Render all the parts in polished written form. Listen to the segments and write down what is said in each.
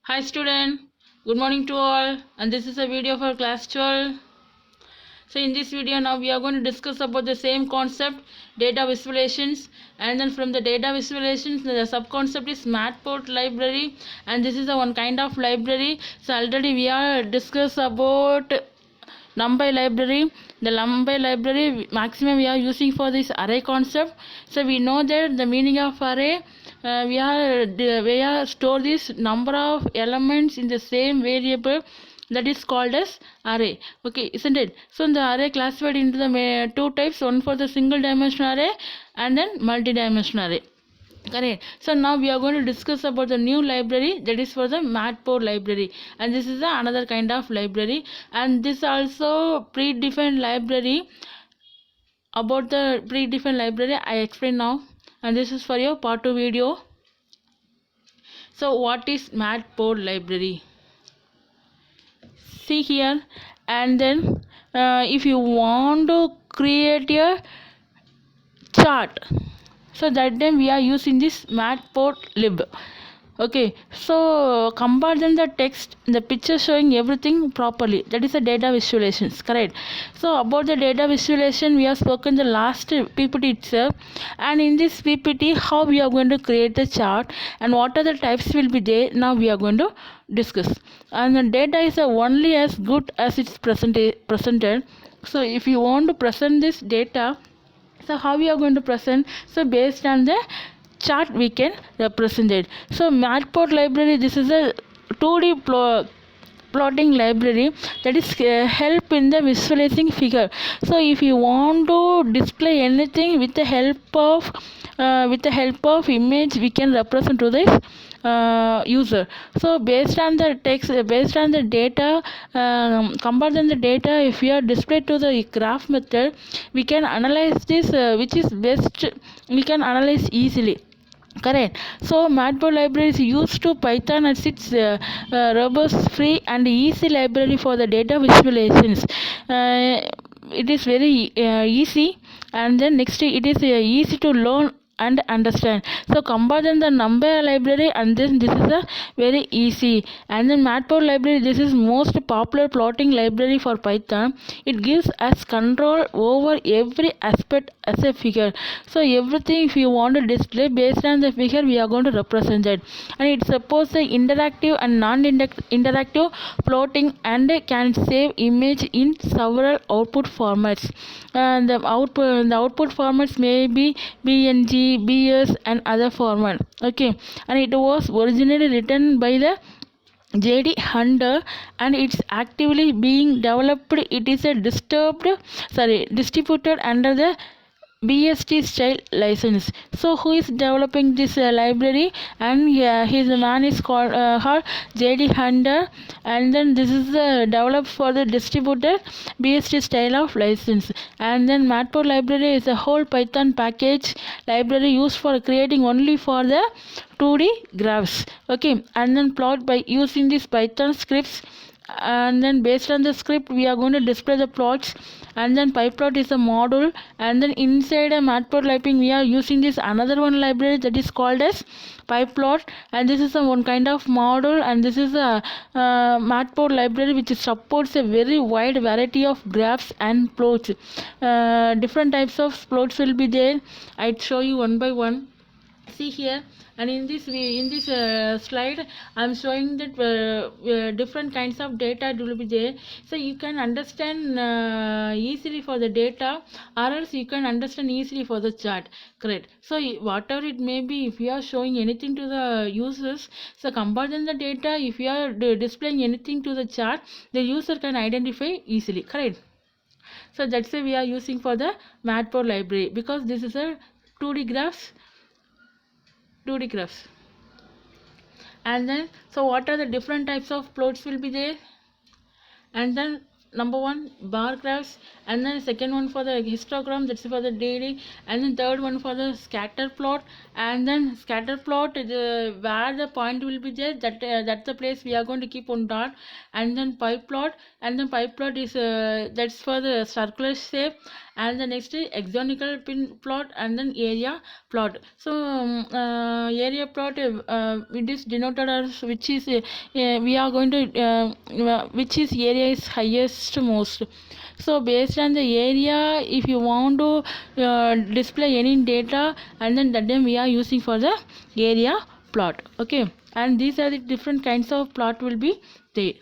Hi student, good morning to all, and this is a video for class 12. So in this video now we are going to discuss about the same concept, data visualizations, and then from the data visualizations the sub concept is Matplotlib library, and this is the one kind of library. So already we are discussed about NumPy library. The NumPy library maximum we are using for this array concept. So we know that the meaning of array, we are store this number of elements in the same variable, that is called as array. Okay, isn't it? So the array classified into the two types, one for the single dimensional array and then multi-dimensional array. Correct. So now we are going to discuss about the new library, that is for the Matplotlib library, and this is another kind of library, and this also predefined library. About the predefined library I explain now, and this is for your part 2 video. So what is Matplotlib library? See here, and then if you want to create a chart, so that time we are using this Matplotlib. Okay, so compare them the text, the picture showing everything properly, that is the data visualizations, correct? So about the data visualization we have spoken the last PPT itself, and in this PPT how we are going to create the chart and what are the types will be there, now we are going to discuss. And the data is only as good as it's presented. So if you want to present this data, so how we are going to present? So based on the chart we can represent it. So Matplotlib library, this is a 2D plotting library, that is help in the visualizing figure. So if you want to display anything with the help of image, we can represent to this user. So based on the text, based on the data, comparison the data, if we are displayed to the graph method, we can analyze this which is best, we can analyze easily, correct? So Matplotlib library is used to Python as its robust, free and easy library for the data visualizations. It is very easy, and then next it is easy to learn and understand. So compare them the NumPy library, and then this is a very easy, and then Matplotlib library, this is most popular plotting library for Python. It gives us control over every aspect as a figure. So everything if you want to display based on the figure, we are going to represent it, and it supports the interactive and non-interactive plotting and can save image in several output formats. And the output formats may be BNG, BS and other format. Okay, and it was originally written by the JD Hunter, and it's actively being developed. It is a distributed under the BST style license. So who is developing this library? And his man is called her JD Hunter, and then this is developed for the distributed BST style of license. And then Matplotlib library is a whole Python package library used for creating only for the 2D graphs. Okay, and then plot by using these Python scripts, and then based on the script we are going to display the plots. And then pyplot is a module, and then inside a matplotlib we are using this another one library, that is called as pyplot, and this is a one kind of module, and this is a matplotlib library which supports a very wide variety of graphs and plots. Different types of plots will be there. I'd show you one by one. See here, and in this slide I'm showing that different kinds of data will be there, so you can understand easily for the data, or else you can understand easily for the chart, correct? So whatever it may be, if you are showing anything to the users, so comparison the data, if you are displaying anything to the chart, the user can identify easily, correct? So that's why we are using for the Matplotlib library, because this is a 2D graphs, 2D graphs. And then so what are the different types of plots will be there? And then number one bar graphs, and then second one for the histogram, that's for the daily, and then third one for the scatter plot. And then scatter plot, where the point will be there, that's the place we are going to keep on dot. And then pie plot, and then pie plot is that's for the circular shape. And the next is hexagonal pin plot, and then area plot. So area plot, it is denoted as which is we are going to which is area is highest most. So based on the area, if you want to display any data, and then that time we are using for the area plot. Okay, and these are the different kinds of plot will be there.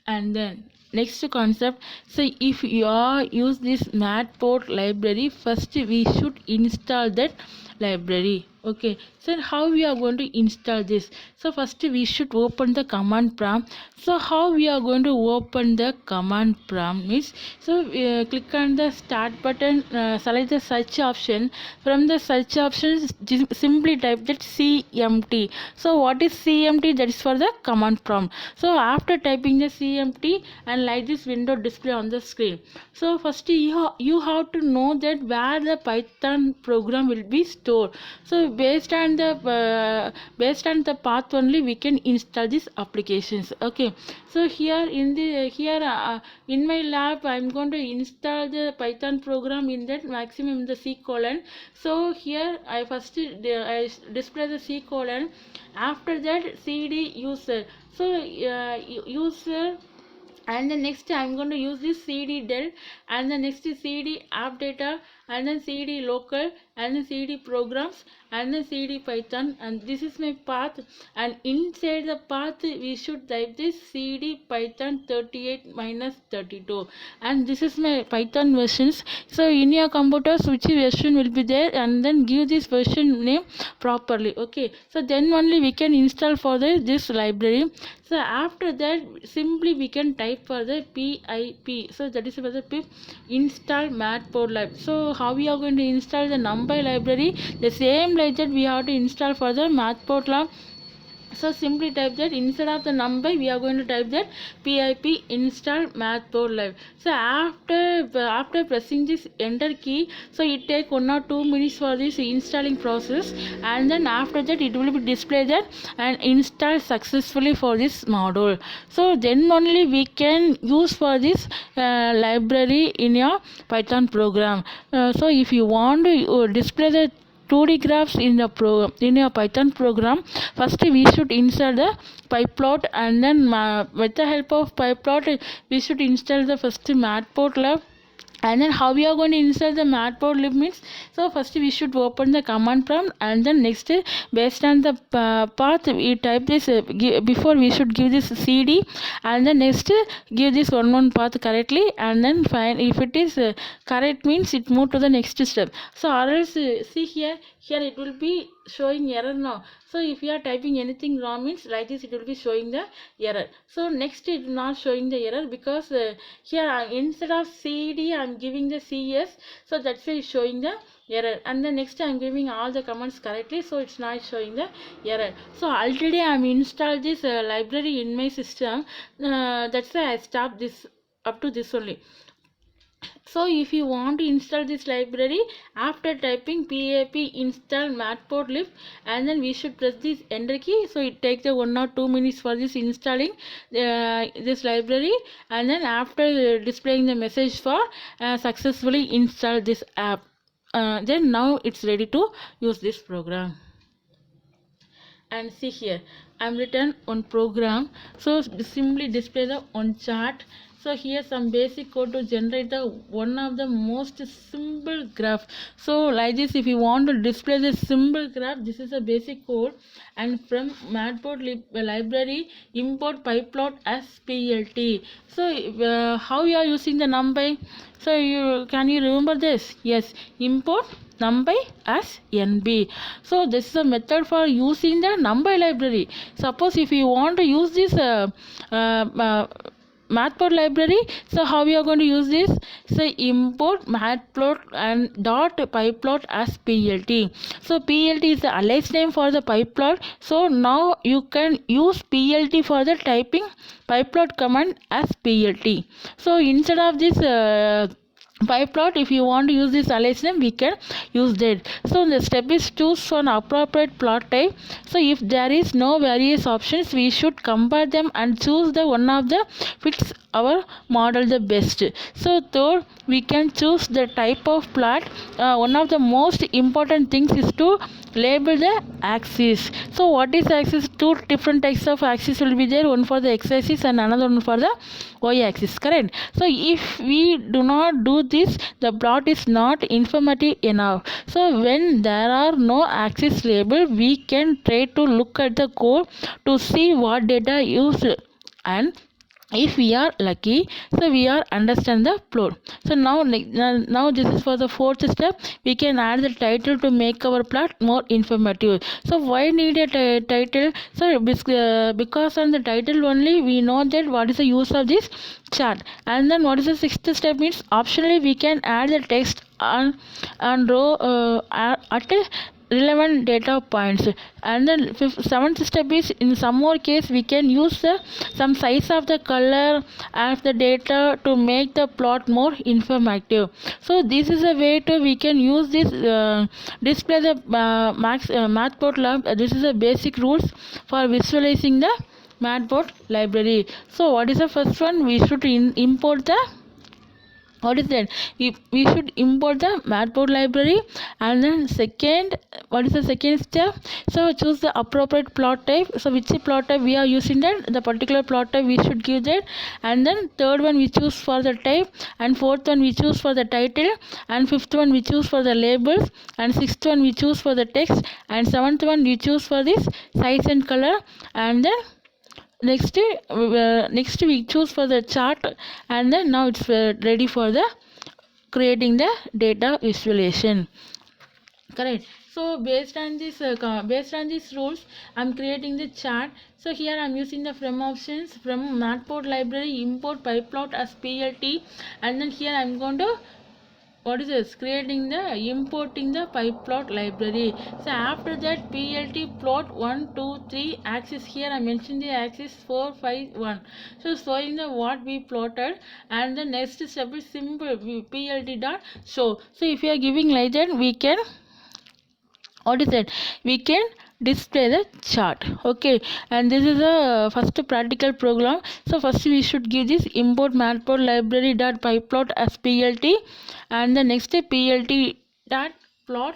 And then next concept, so if you are use this matplotlib library, first we should install that library. Okay, so how we are going to install this? So first we should open the command prompt. So how we are going to open the command prompt is, so click on the start button, select the search option. From the search options, simply type that cmt. So what is cmt? That is for the command prompt. So after typing the cmt, and like this window display on the screen. So first you have to know that where the Python program will be stored. So based on the path only we can install these applications. Okay, so here in my lab I'm going to install the Python program in that maximum the C colon. So here I first I display the C colon. After that cd user. So user, and then next I'm going to use this cd del, and the next is cd app data, and then cd local, and then cd programs, and then cd python. And this is my path, and inside the path we should type this cd python 38 minus 32, and this is my python versions. So in your computers which version will be there, and then give this version name properly. Okay, so then only we can install for this library. So after that simply we can type for the pip. So that is for the pip install matplotlib. So how we are going to install the NumPy library? The same like that we have to install for the matplotlib. So simply type that instead of the NumPy we are going to type that pip install matplotlib. So after pressing this enter key, so it take 1 or 2 minutes for this installing process, and then after that it will be displayed that and installed successfully for this module. So then only we can use for this library in your Python program. So if you want to display the 2D graphs in your Python program, first we should install the pyplot, and then with the help of pyplot we should install the first matplotlib. And then how we are going to install the matplotlib means, so first we should open the command prompt, and then next based on the path we type this before we should give this cd, and then next give this one path correctly, and then find if it is correct means it move to the next step. So or else see here it will be showing error now. So if you are typing anything wrong means like this it will be showing the error. So next it not showing the error because here instead of cd I'm giving the cs, so that's why it's showing the error. And then next I'm giving all the commands correctly, so it's not showing the error. So already I'm installed this library in my system, that's why I stopped this up to this only. So if you want to install this library, after typing pip install matplotlib, and then we should press this enter key. So it takes 1 or 2 minutes for this installing this library, and then after displaying the message for successfully install this app, then now it's ready to use this program. And see here I'm written one program, so simply display the one chart. So here some basic code to generate the one of the most simple graph. So like this, if you want to display the simple graph, this is a basic code. And from matplotlib library import pyplot as plt. So how you are using the NumPy? So can you remember this? Yes, import NumPy as NB. So this is a method for using the NumPy library. Suppose if you want to use this matplot library. So how we are going to use this? So import matplot and dot pyplot as plt. So plt is the alias name for the pyplot. So now you can use plt for the typing pyplot command as plt. So instead of this pyplot, if you want to use this alias name, we can use that. So the step is choose an appropriate plot type. So if there is no various options, we should compare them and choose the one of the fits our model the best. So third, we can choose the type of plot. One of the most important things is to label the axis. So what is axis? Two different types of axis will be there, one for the x axis and another one for the y axis, correct? So if we do not do this, the plot is not informative enough. So when there are no axis label, we can try to look at the code to see what data used, and if we are lucky, so we are understand the plot. So now this is for the fourth step. We can add the title to make our plot more informative. So why need a title? So because on the title only we know that what is the use of this chart. And then what is the sixth step means optionally we can add the text on row at relevant data points. And then seventh step is in some more case we can use some size of the color of the data to make the plot more informative. So this is a way to we can use this display the matplot lab. This is a basic rules for visualizing the matplot library. So what is the first one? We should import the what is that? We should import the matplot library. And then second, what is the second step? So choose the appropriate plot type. So which plot type we are using, that the particular plot type we should give that. And then third one we choose for the type, and fourth one we choose for the title, and fifth one we choose for the labels, and sixth one we choose for the text, and seventh one we choose for this size and color. And then next we choose for the chart. And then now it's ready for the creating the data visualization, correct? So based on these rules, I'm creating the chart. So here I'm using the from options from matplot library, import pyplot as plt. And then here I'm going to what is this, creating the importing the pyplot library. So after that plt plot 1 2 3 axis, here I mentioned the axis 4 5 1, so showing the what we plotted. And the next step is simple plt dot show. So if you are giving like that, we can what is that, we can display the chart, okay? And this is a first practical program. So first we should give this import matplot library dot pyplot as plt, and the next plt dot plot.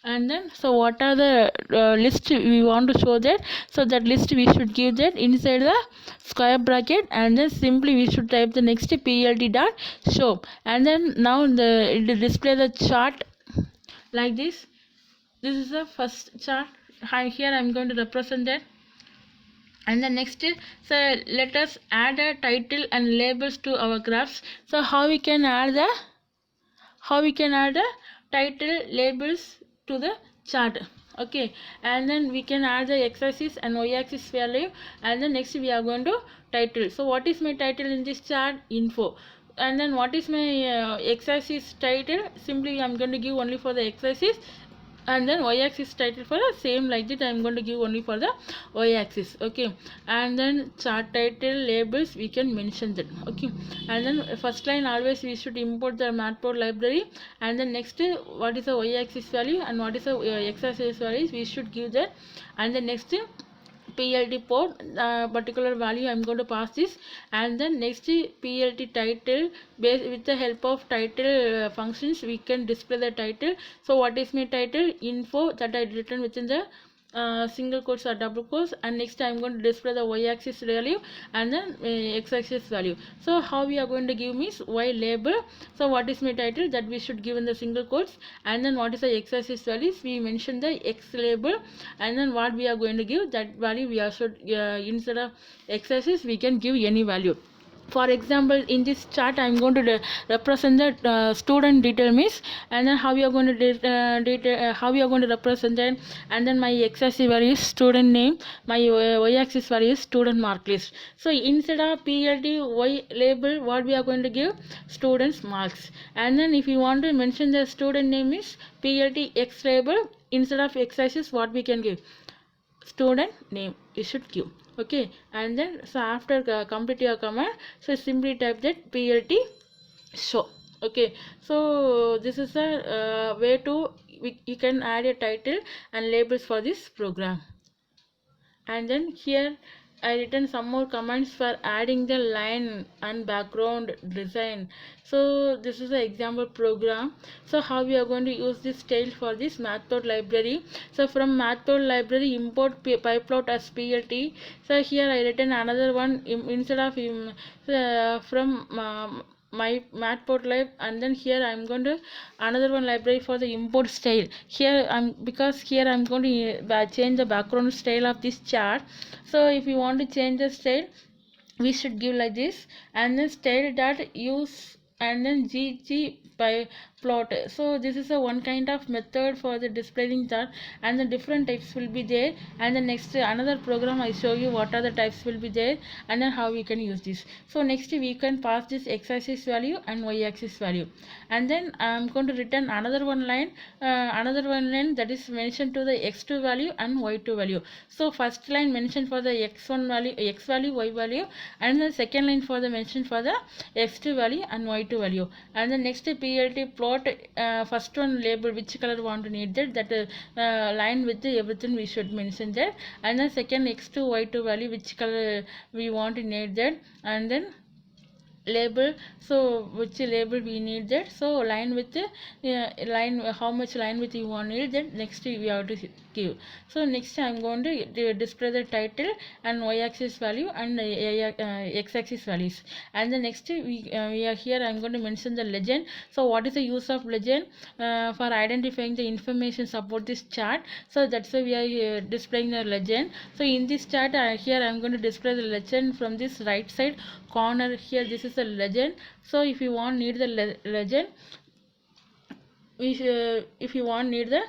And then so what are the list we want to show that, so that list we should give that inside the square bracket. And then simply we should type the next plt dot show. And then now it will display the chart like this. This is the first chart. Here I'm going to represent that. And the next is, so let us add a title and labels to our graphs. So how we can add the title labels to the chart, okay? And then we can add the x-axis and y-axis value. And then next we are going to title. So what is my title in this chart? Info. And then what is my x-axis title? Simply I'm going to give only for the x-axis. And then y-axis title for the same like that I'm going to give only for the y-axis, okay? And then chart title labels we can mention that, okay? And then first line always we should import the matplot library. And then next what is the y-axis value and what is the x-axis values we should give that. And then next plt port particular value I'm going to pass this. And then next plt title, with the help of title functions we can display the title. So what is my title? Info, that I written within the single quotes or double quotes. And next I'm going to display the y-axis value and then x-axis value. So how we are going to give means y label. So what is my title? That we should give in the single quotes. And then what is the x-axis values? We mention the x label. And then what we are going to give, that value we are should instead of x-axis we can give any value. For example, in this chart I'm going to represent the student determines, and then how you are going to how you are going to represent it, and then my x-axis value is student name, my y-axis value is student mark list. So instead of plt y label, what we are going to give students marks. And then if you want to mention the student name is plt x label, instead of x-axis what we can give student name you should give. Okay, and then so after complete your command, so simply type that plt show. Okay, so this is a way to you can add a title and labels for this program. And then here I written some more commands for adding the line and background design. So this is an example program. So how we are going to use this style for this Matplot library. So from Matplot library import pyplot as plt. So here I written another one instead of from my matplotlib, and then here I'm going to another one library for the import style. Here because here I'm going to change the background style of this chart. So if you want to change the style, we should give like this, and then style dot use and then gg by plot. So this is a one kind of method for the displaying chart, and the different types will be there. And the next another program I show you what are the types will be there, and then how we can use this. So next we can pass this x-axis value and y-axis value, and then I'm going to return another one line that is mentioned to the x2 value and y2 value. So first line mentioned for the x1 value, x value, y value, and the second line for the mention for the x2 value and y2 value. And the next plt plot, first one label which color want to need that line with everything we should mention that. And then second x2 y2 value which color we want to need that. And then label, so which label we need that. So line with line, how much line with you want need that, next we have to give. So next I'm going to display the title and y-axis value and x-axis values. And the next we are here I'm going to mention the legend. So what is the use of legend? For identifying the information about this chart, so that's why we are displaying the legend. So in this chart here I'm going to display the legend from this right side corner. Here this is the legend. So if you want need the legend, if you want need the